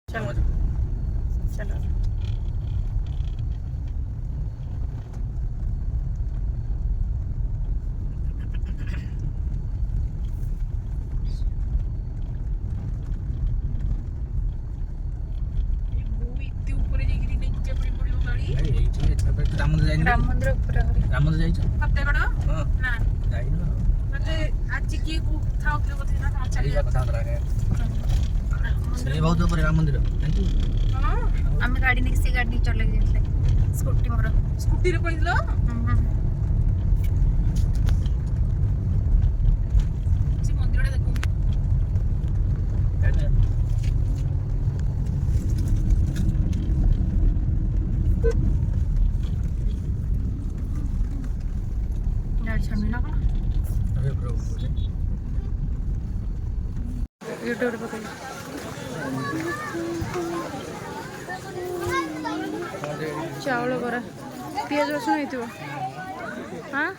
चलो चलो राम मंदिर जाइए राम मंदिर ऊपर राम मंदिर जाइए फतेगड़ हाँ ना जाइए मते आज की को था उठले बोलते ना चली चलिए कथा रहा है ये बहुत ऊपर राम मंदिर थैंक यू हां हम गाड़ी नहीं से गाड़ी चले गए स्कूटी मोर स्कूटी रे पइलो जी मंदिरडा देखो गाड़ी छाड़नी ना कौन अरे ब्रो यूट्यूब पे पकड़ चावल बरा पियाज रसुन होइतिबो हां